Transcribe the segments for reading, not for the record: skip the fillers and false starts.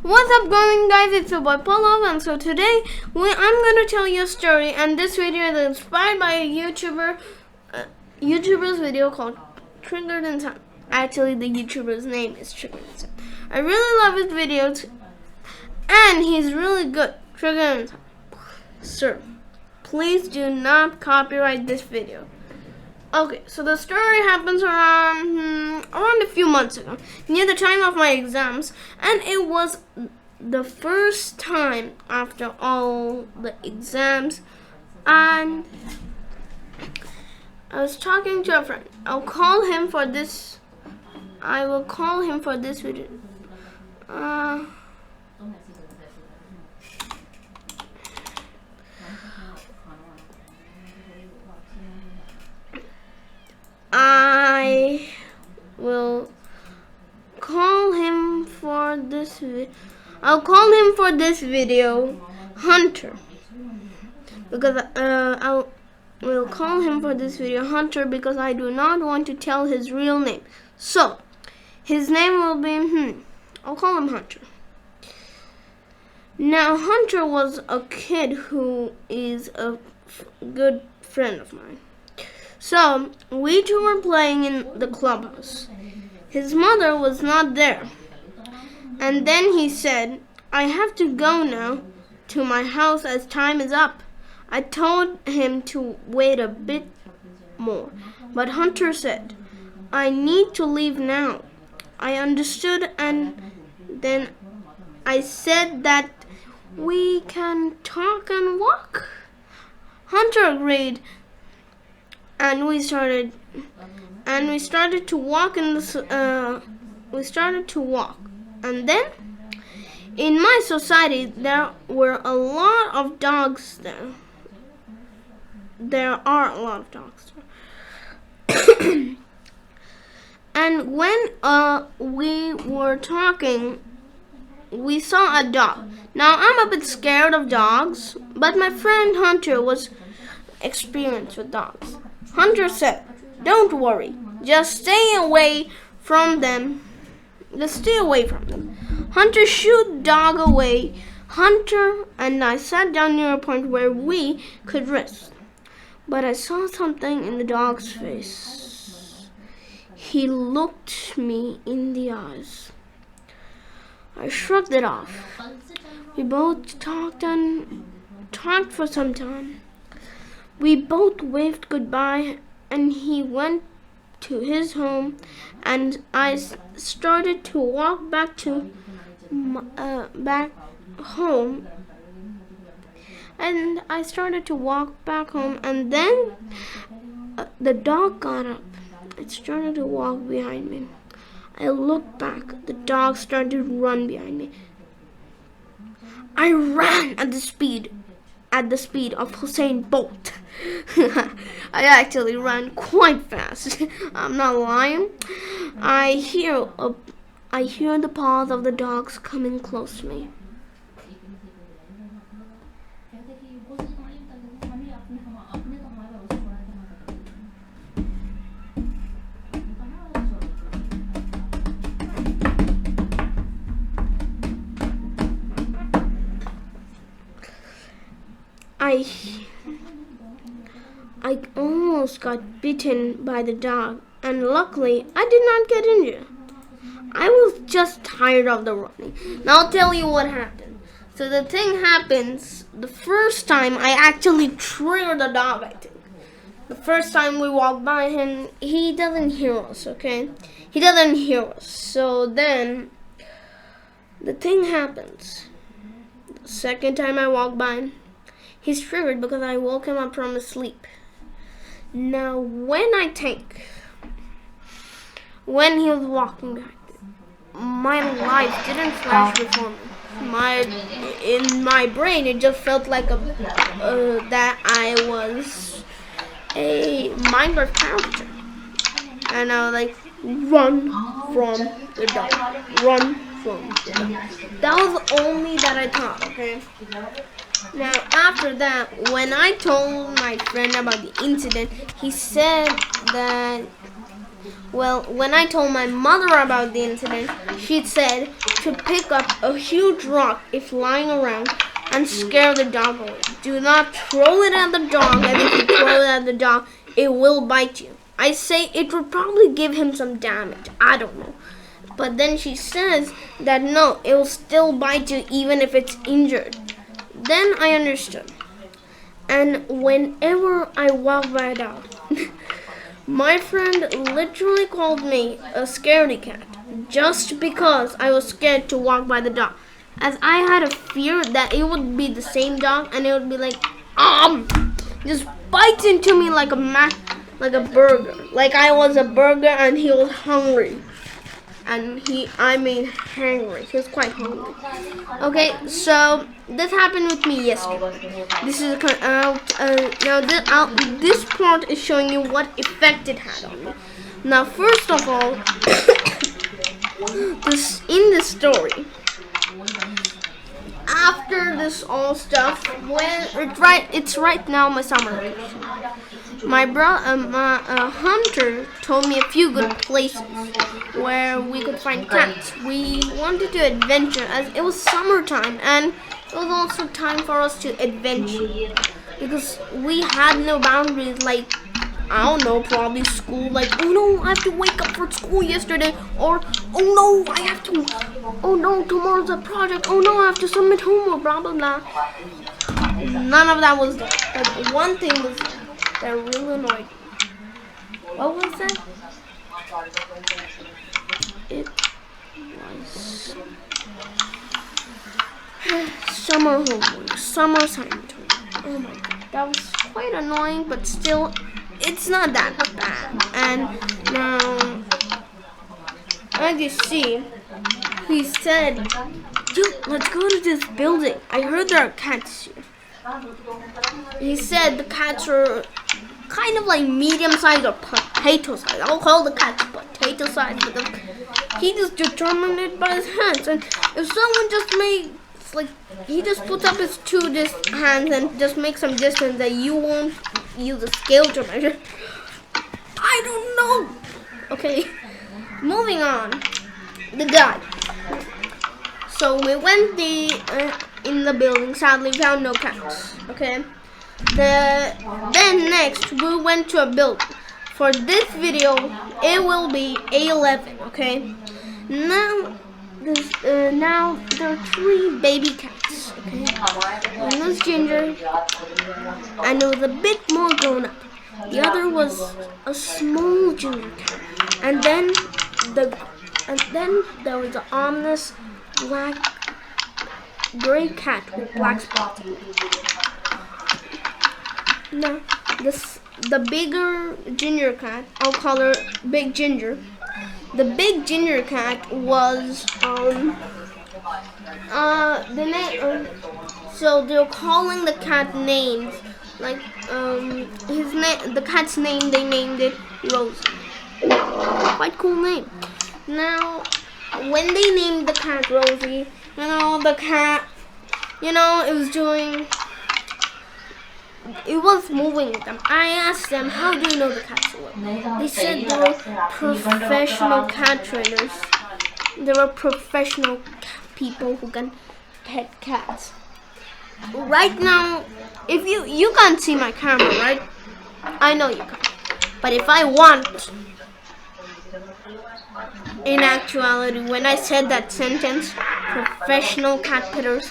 What's up going guys, it's your boy Polo, and so today I'm gonna tell you a story, and this video is inspired by a YouTuber's video called Triggered in Time. Actually, the YouTuber's name is Triggered in Time. I really love his videos and he's really good. Triggered in Time. Sir, please do not copyright this video. Okay, so the story happens around a few months ago, near the time of my exams, and it was the first time after all the exams, and I was talking to a friend. I will call him for this video. I will call him for this I'll call him for this video Hunter, because I will call him for this video Hunter because I do not want to tell his real name. So his name will be I'll call him Hunter. Now Hunter was a kid who is a good friend of mine. So we two were playing in the clubhouse. His mother was not there. And then he said, I have to go now to my house as time is up. I told him to wait a bit more. But Hunter said, I need to leave now. I understood, and then I said that we can talk and walk. Hunter agreed. And we started to walk and then in my society there were a lot of dogs there. There are a lot of dogs there. And when we were talking, we saw a dog. Now I'm a bit scared of dogs, but my friend Hunter was experienced with dogs. Hunter said, don't worry, just stay away from them. Hunter shooed dog away. Hunter and I sat down near a point where we could rest. But I saw something in the dog's face. He looked me in the eyes. I shrugged it off. We both talked for some time. We both waved goodbye, and he went to his home, and I started to walk back home. And then the dog got up. It started to walk behind me. I looked back. The dog started to run behind me. I ran at the speed of Usain Bolt. I actually ran quite fast. I'm not lying. I hear the paws of the dogs coming close to me. I almost got bitten by the dog, and luckily I did not get injured. I was just tired of the running. Now I'll tell you what happened. So the thing happens, the first time I actually triggered the dog, I think. The first time we walked by him, he doesn't hear us, okay? He doesn't hear us. So then the thing happens. The second time I walked by him, he's triggered because I woke him up from his sleep. Now, when he was walking back, my life didn't flash before me. In my brain, it just felt like that I was a Minecraft character, and I was like, run from the dog, run from the dog. That was only that I thought, okay? Now, after that, when I told my friend about the incident, he said that Well, when I told my mother about the incident, she said to pick up a huge rock if lying around and scare the dog away. Do not throw it at the dog, and if you throw it at the dog, it will bite you. I say it would probably give him some damage. I don't know. But then she says that no, it will still bite you even if it's injured. Then I understood. And whenever I walk by a dog, my friend literally called me a scaredy cat just because I was scared to walk by the dog. As I had a fear that it would be the same dog and it would be like, just bites into me like a burger. Like I was a burger and he was hungry. And hangry. He was quite hungry. Okay, so this happened with me yesterday. This is this part is showing you what effect it had on me. Now, first of all, in this story, after this all stuff, it's right now my summer vacation. My hunter told me a few good places where we could find cats. We wanted to adventure as it was summertime and it was also time for us to adventure because we had no boundaries like, I don't know, probably school, like, oh no, I have to wake up for school yesterday, or oh no, tomorrow's a project, oh no, I have to submit homework, blah blah blah. None of that was there. But one thing was that really annoyed me. What was that? It was summer homework, summer assignment homework. Oh my god, that was quite annoying, but still, it's not that bad. And now, as you see, he said, dude, let's go to this building. I heard there are cats here. He said the cats are kind of like medium-sized or potato-sized. I'll call the cats potato-sized because he just determined it by his hands. And if someone just he just puts up his two hands and just makes some distance that you won't use a scale to measure. I don't know. Okay, moving on. The guy. So we went in the building. Sadly, found no cats. Okay. Then next we went to a building. For this video, it will be A11. Okay. Now there are 3 baby cats. Okay. One was Ginger, and it was a bit more grown up. The other was a small junior cat, and then there was an ominous gray cat with black spots. Now, the bigger ginger cat, I'll call her Big Ginger. The big ginger cat was so they're calling the cat names like the cat's name. They named it Rosie. Quite cool name. Now, when they named the cat Rosie, the cat, it was moving with them. I asked them, how do you know the cats so well? They said they were professional cat trainers. They were professional people who can pet cats. Right now, if you can't see my camera, right? I know you can't. But if I want, in actuality, when I said that sentence, professional cat petters,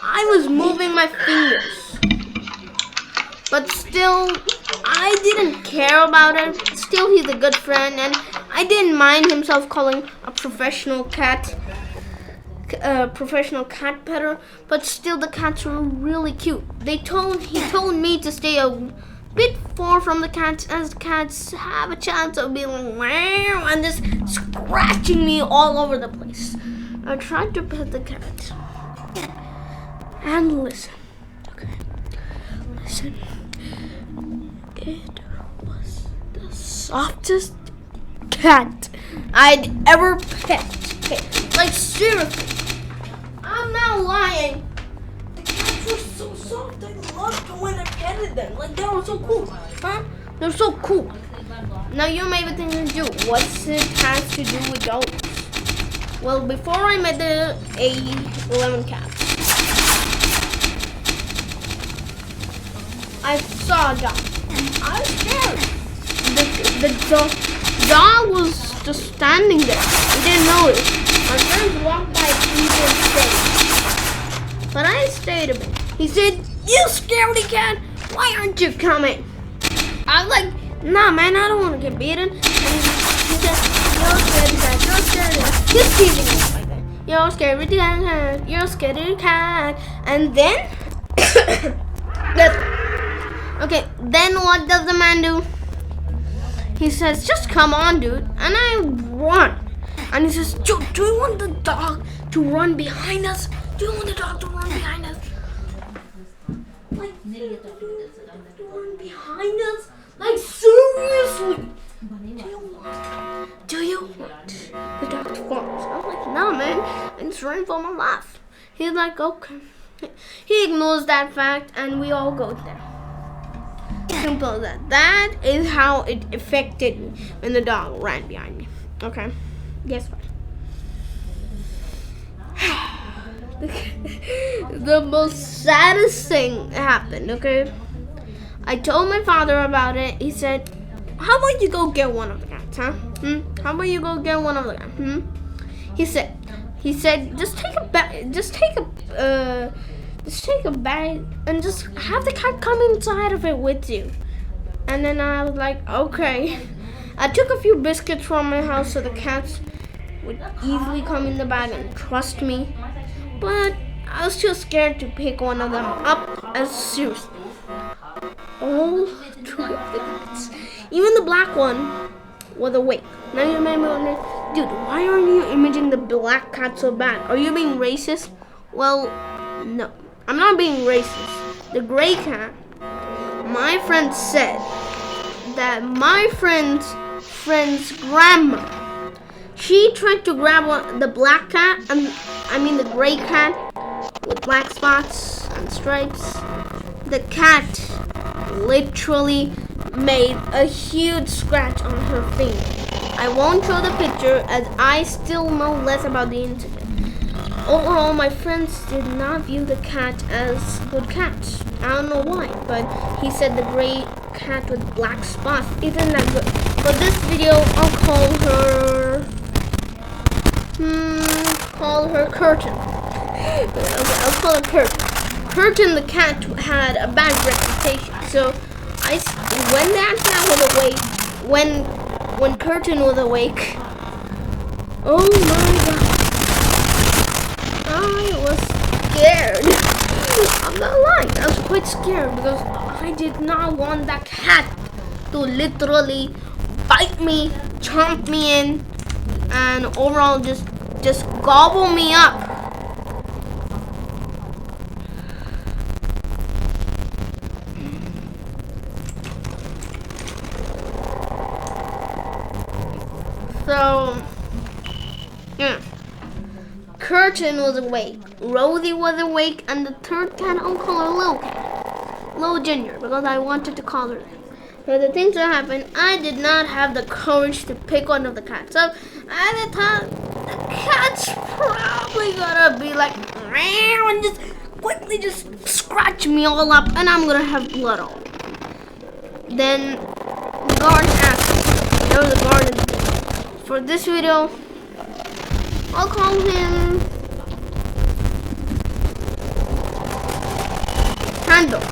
I was moving my fingers. But still, I didn't care about it. Still, he's a good friend, and I didn't mind himself calling a professional cat petter. But still, the cats were really cute. He told me to stay a bit far from the cats, as the cats have a chance of being like, wow, and just scratching me all over the place. I tried to pet the cat. And listen. Okay. Listen. It was the softest cat I'd ever pet. Okay. Like, seriously. I'm not lying. The cats were so soft. I loved when I petted them. Like, they were so cool. Huh? They're so cool. Now you may be thinking, dude, what's it has to do with dogs? Well, before I met the A11 cat, I saw a dog. I was scared. The dog was just standing there. He didn't notice. My friends walked by and he didn't stay. But I stayed a bit. He said, "You scaredy cat, why aren't you coming?" I was like, "Nah, man, I don't want to get beaten." And he said, "You're scaredy cat, you're scaredy cat." He's teasing me like that. "You're scaredy cat, you're scaredy cat." And then, okay, then what does the man do? He says, "Just come on, dude." And I run. And he says, do you want the dog to run behind us? Do you want the dog to run behind us? Like, to run behind us? Like, seriously? Do you want the dog to follow us? I'm like, "No, man. I'm just running for my life." He's like, "Okay." He ignores that fact and we all go there. Simple as that. That is how it affected me when the dog ran behind me. Okay? Guess what? The most saddest thing happened, okay? I told my father about it. He said, "How about you go get one of the cats, huh? How about you go get one of the cats, He said, just take a bag and just have the cat come inside of it with you." And then I was like, "Okay." I took a few biscuits from my house so the cats would easily come in the bag and trust me. But I was too scared to pick one of them up as seriously. All three of the cats, even the black one, was awake. Now you may be wondering, dude, why aren't you imaging the black cat so bad? Are you being racist? Well, no, I'm not being racist. The gray cat, my friend said that my friend's grandma, she tried to grab the black cat, the gray cat with black spots and stripes. The cat literally made a huge scratch on her finger. I won't show the picture as I still know less about the incident. Overall, my friends did not view the cat as good cats. I don't know why, but he said the gray cat with black spots isn't that good. For this video, I'll call her Curtain. Okay, I'll call her Curtain. Curtain the cat had a bad reputation, so when that cat was awake, when Curtain was awake, oh my god, I was scared. I'm not lying, I was quite scared because I did not want that cat to literally bite me, chomp me in, and overall just gobble me up. So, yeah. Curtain was awake, Rosie was awake, and the third cat, I'll call her Lil Cat. Lil Ginger, because I wanted to call her that. But the things that happened, I did not have the courage to pick one of the cats up. I thought the cat's probably gonna be like, meow, and just quickly just scratch me all up, and I'm gonna have blood all over. Then the guard asked me. There was a guard in the door. For this video, I'll call him Handbook.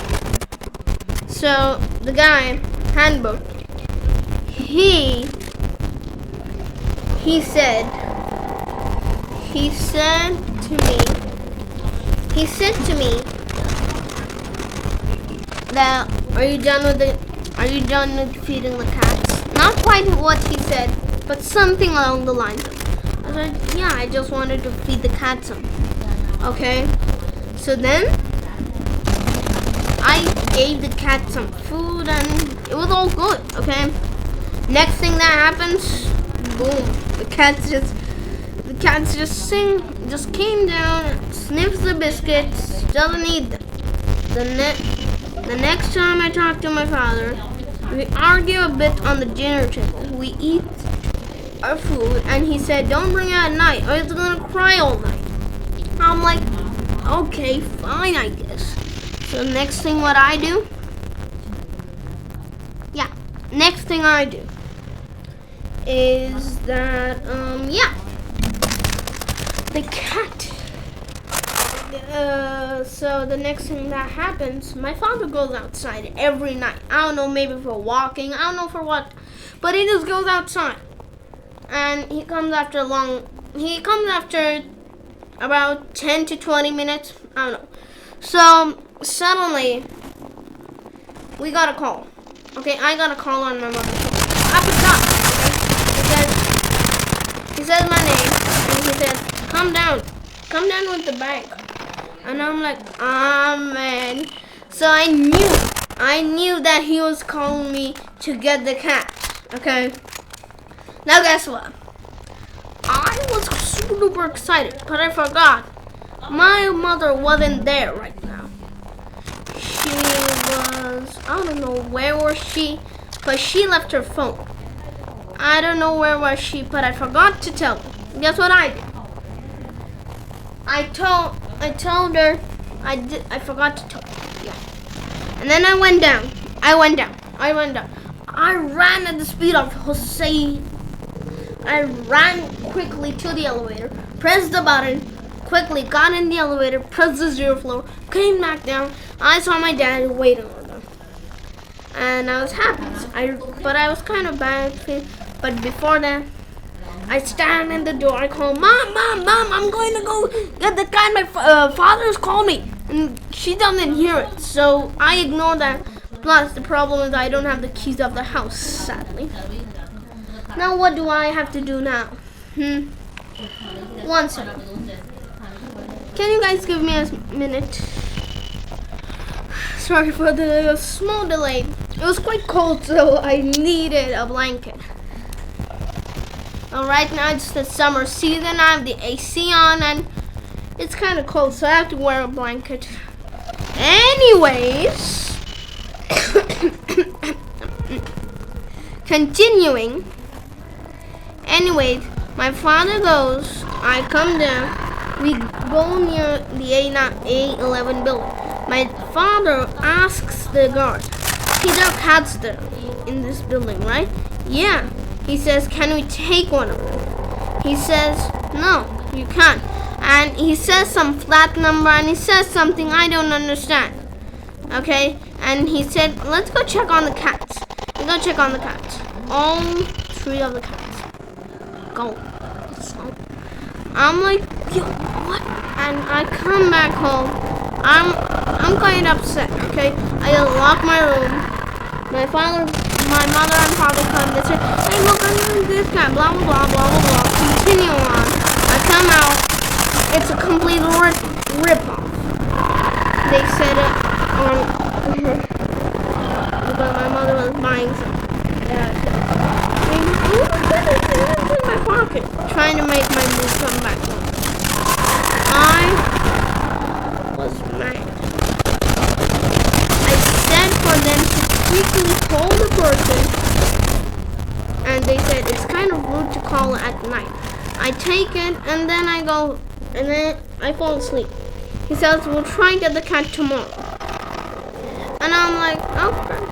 So the guy, Handbook, he said to me that, are you done with feeding the cats? Not quite what he said, but something along the lines of. I said, yeah, I just wanted to feed the cats some. Okay, so then I gave the cat some food and it was all good. Okay, next thing that happens, boom, the cats just came down, sniffs the biscuits, doesn't eat them. The next time I talked to my father, We argue a bit on the dinner table. We eat our food, and he said, "Don't bring it at night, or it's gonna cry all night." I'm like, "Okay, fine, I guess." So next thing what I do? Yeah, next thing I do is that, the cat. So the next thing that happens, my father goes outside every night. I don't know, maybe for walking, I don't know for what, but he just goes outside. And he comes after about 10 to 20 minutes, I don't know. So suddenly, we got a call. Okay, I got a call on my mother. I picked up. Okay, he says my name, and he says, come down with the bag. And I'm like, man. So I knew that he was calling me to get the cat. Okay. Now guess what? I was super excited, but I forgot. My mother wasn't there right now. She was, I don't know where was she, but she left her phone. I don't know where was she, but I forgot to tell her. Guess what I did? I told her I forgot to tell her. Yeah. And then I went down. I ran at the speed of Hussein. I ran quickly to the elevator, pressed the button, quickly got in the elevator, pressed the 0th floor, came back down. I saw my dad waiting on them. And I was happy. But I was kind of bad. But before that, I stand in the door. I call, Mom, I'm going to go get the cat. My father's called me. And she doesn't hear it. So I ignore that. Plus, the problem is I don't have the keys of the house, sadly. Now, what do I have to do now? 1 second. Can you guys give me a minute? Sorry for the small delay. It was quite cold, so I needed a blanket. Right now it's the summer season. I have the AC on and it's kind of cold, so I have to wear a blanket. Anyways, continuing. Anyways, my father goes, I come down, we go near the A11 building. My father asks the guard, Peter Cats there in this building, right? Yeah. He says, can we take one of them? He says, no, you can't. And he says some flat number and he says something I don't understand. Okay? And he said, let's go check on the cats. We go check on the cats. All 3 of the cats. Go. So, I'm like, yo, what? And I come back home. I'm kind of upset, okay? I lock my room. My mother and father come. They say, hey, look, I'm doing this cat. Blah, blah, blah, blah, blah, blah. Continue on. I come out. It's a complete rip-off. They said it on because my mother was buying some. It's in my pocket. Trying to make my move come back home. I was mad. I said for them to quickly call the person, and they said it's kind of rude to call at night. I take it, and then I go, and then I fall asleep. He says, we'll try and get the cat tomorrow. And I'm like, okay.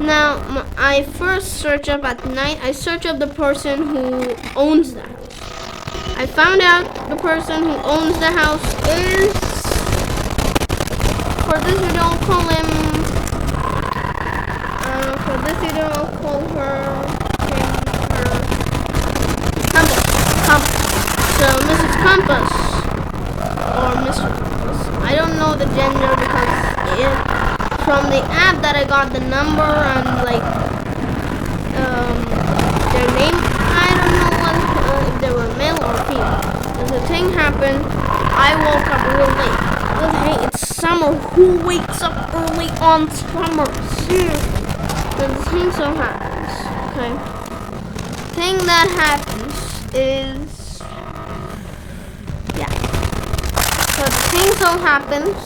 Now, I first search up at night. I search up the person who owns the house. I found out the person who owns the house is, for this we don't call him, call her Compass. So Mrs. Compass or Mr. Compass. I don't know the gender because from the app that I got the number and like their name. I don't know if they were male or female. As the thing happened, I woke up real late. But hey, it's summer. Who wakes up early on summer? Seriously. But the thing so happens, okay? Thing that happens is, yeah. So the thing so happens,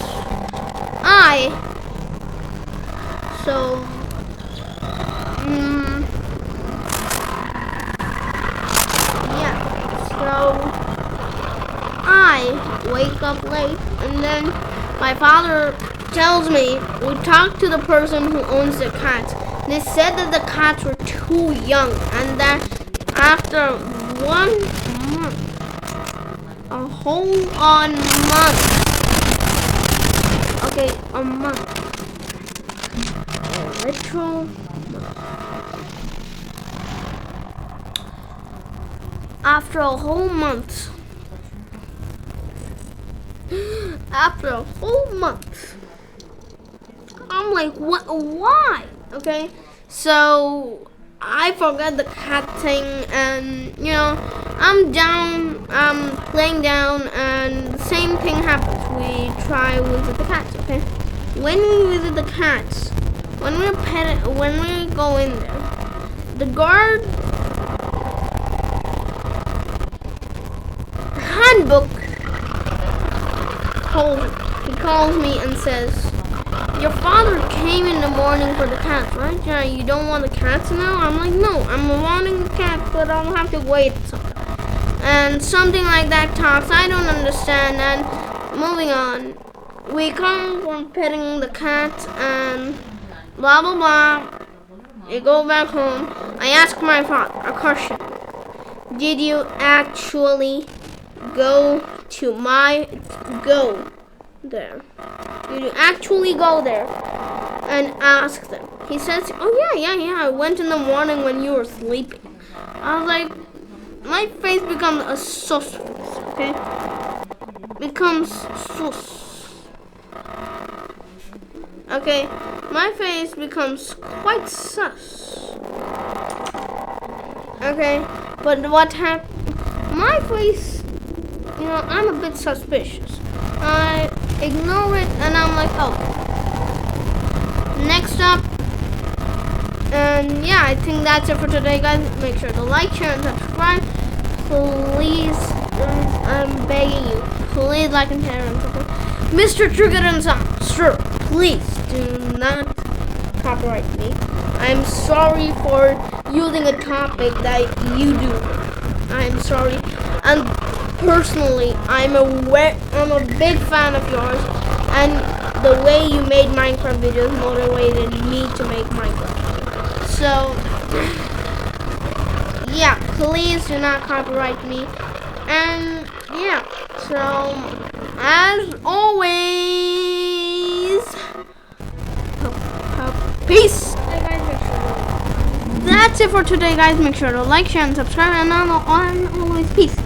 I wake up late, and then my father tells me we talked to the person who owns the cats. They said that the cats were too young, and that after 1 month, a whole on month. Okay, a month. A literal month. After a whole month. After a whole month. I'm like, what? Why? Okay, so I forgot the cat thing, and I'm down, I'm laying down, and the same thing happens. We try visit the cats. Okay, when we visit the cats, when we go in there, the guard handbook he calls me and says, your father came in the morning for the cats, right? Yeah, you don't want the cats now? I'm like, no, I'm wanting the cats, but I'll have to wait. And something like that talks, I don't understand. And moving on, we come from petting the cats and blah, blah, blah. We go back home. I ask my father a question. Did you actually go there? Did you actually go there and ask them? He says, oh yeah, I went in the morning when you were sleeping. I was like, my face becomes a sus face, okay? Becomes sus. Okay, my face becomes quite sus. Okay, but what happened? My face, I'm a bit suspicious. I ignore it, and I'm like, oh. Next up, and yeah, I think that's it for today, guys. Make sure to like, share, and subscribe. Please, I'm begging you, please like and share and subscribe. Mr. Trigger and Sir, please do not copyright me. I'm sorry for using a topic that you do. I'm sorry, and personally, I'm a big fan of yours, and the way you made Minecraft videos motivated me to make Minecraft. So, yeah, please do not copyright me. And yeah, so as always, peace. That's it for today, guys. Make sure to like, share, and subscribe, and always peace.